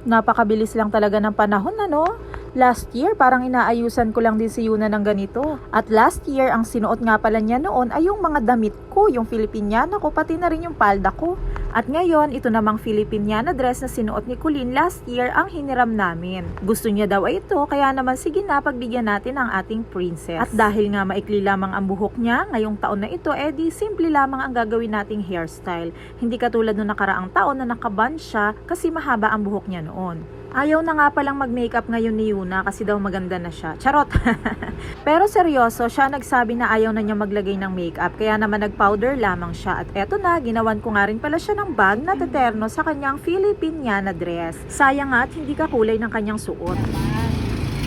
Napakabilis lang talaga ng panahon, ano? Last year, parang inaayusan ko lang din si Yuna ng ganito. At last year, ang sinuot nga pala niya noon ay yung mga damit ko, yung Filipiniana ko, pati na rin yung palda ko. At ngayon, ito namang Filipiniana dress na sinuot ni Colleen last year ang hiniram namin. Gusto niya daw ay ito, kaya naman sige na, pagbigyan natin ang ating princess. At dahil nga maikli lamang ang buhok niya, ngayong taon na ito, edi simple lamang ang gagawin nating hairstyle. Hindi katulad nung nakaraang taon na nakaban siya kasi mahaba ang buhok niya noon. Ayaw na nga palang mag-makeup ngayon ni Yuna kasi daw maganda na siya. Charot! Pero seryoso, siya nagsabi na ayaw na niya maglagay ng makeup kaya naman nag-powder lamang siya. At eto na, ginawan ko nga rin pala siya ng bag na teterno sa kanyang Filipiniana dress. Sayang nga at hindi kakulay ng kanyang suot.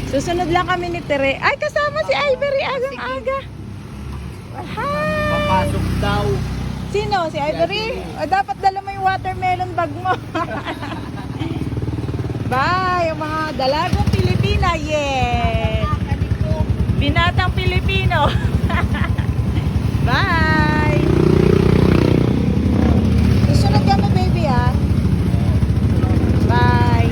Susunod lang kami ni Tere. Ay, kasama si Ivory agang-aga. Hi! Papasok daw. Sino? Si Ivory? O, dapat dala mo yung watermelon bag mo. Bye! Yung mga dalagong Pilipina, yes! Binatang Pilipino! Bye! Susunod kami, baby, ha? Bye!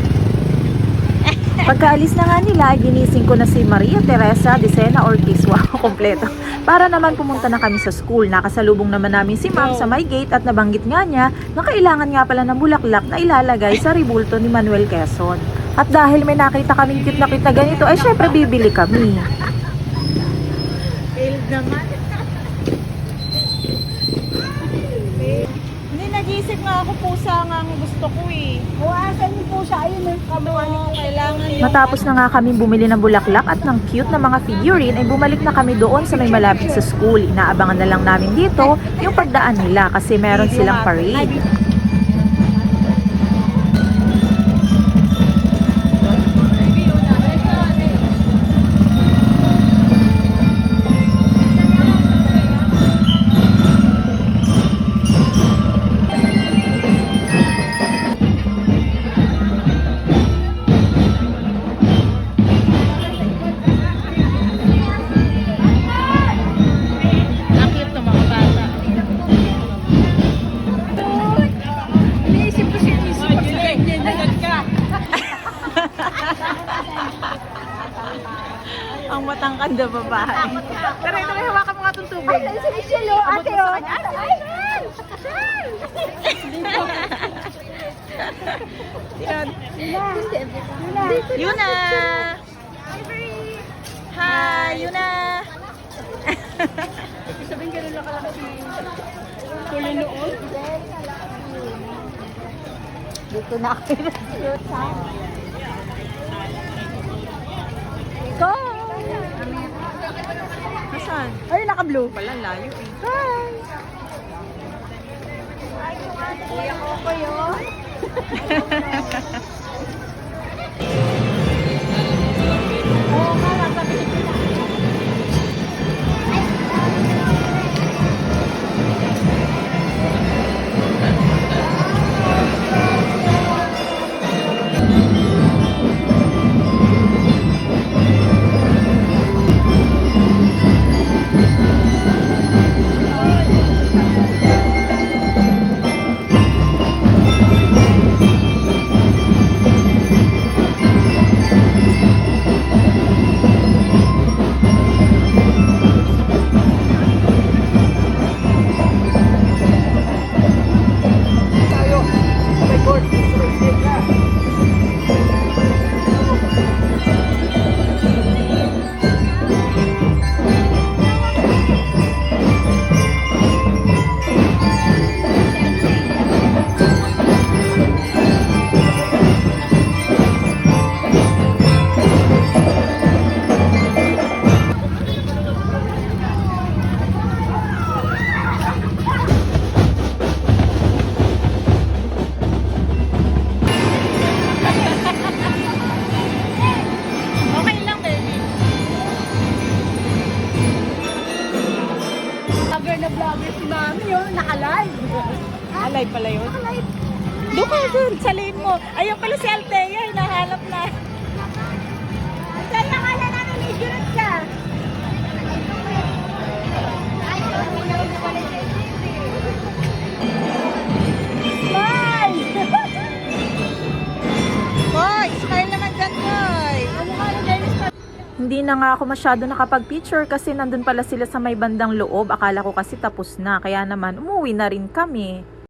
Pagkaalis na nga nila, ginising ko na si Maria Teresa Decena Ortiz. Wow, kompleto. Para naman pumunta na kami sa school. Nakasalubong naman namin si ma'am sa may gate at nabanggit nga niya na kailangan nga pala ng bulaklak na ilalagay sa ribulto ni Manuel Quezon. At dahil may nakita kaming cute na ganito, ay syempre bibili kami. Failed naman. Hindi, nag-iisip nga ako pusa nga ang gusto ko eh. Huwasan niyo po siya. Ayun, may kamuha ni Kailangan yung... Matapos na nga kami bumili ng bulaklak at ng cute na mga figurine, ay bumalik na kami doon sa may malapit sa school. Inaabangan na lang namin dito yung pagdaan nila kasi meron silang parade. Ang matangkad na babae. Tara, hawakan mo nga itong tubig. Ay, sige siya, lo. Ate, o. Ay, Yan. Yuna! Hi, Yuna! sabihin ka rin lang kalaki si Tuloy noon. Dito na ako. Go! Nasaan? Ay, naka-blue. Wala, layo eh. Hi! Kuya ko kayo. Oo nga, sabi ko na. Alay pala yun. Doon ka dun, sa lane mo. Ayun pala si Althea, hinahanap na. Saan nakala namin may junot ka? Bye! Hindi na nga ako masyado nakapag-picture kasi nandun pala sila sa may bandang loob. Akala ko kasi tapos na, kaya naman umuwi na rin kami.